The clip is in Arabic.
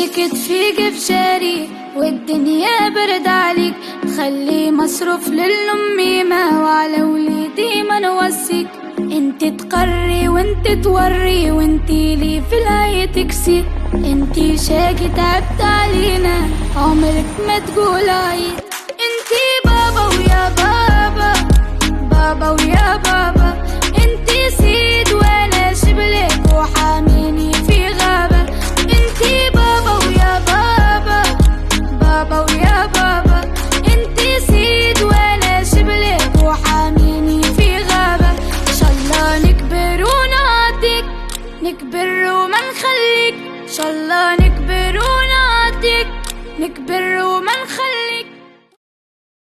كتفي بشاري والدنيا برد عليك، خلي مصروف للأميمة وعلى وليدي ما نوصيك. انت تقري وانت توري وانتي لي في الهي تكسي، انتي شاكي تعبت علينا عمرك ما تقول عيد. انتي بابا ويا بابا، بابا ويا بابا، انتي سيد وانا شبلك وحاميني في غابة. انتي بابا ويا بابا، بابا ويا بابا، انتي سيد وانا شبلك وحاميني في غابة. ان شاء الله نكبر ونعطيك، نكبر وما نخليك، ان شاء الله نكبر ونعطيك، نكبر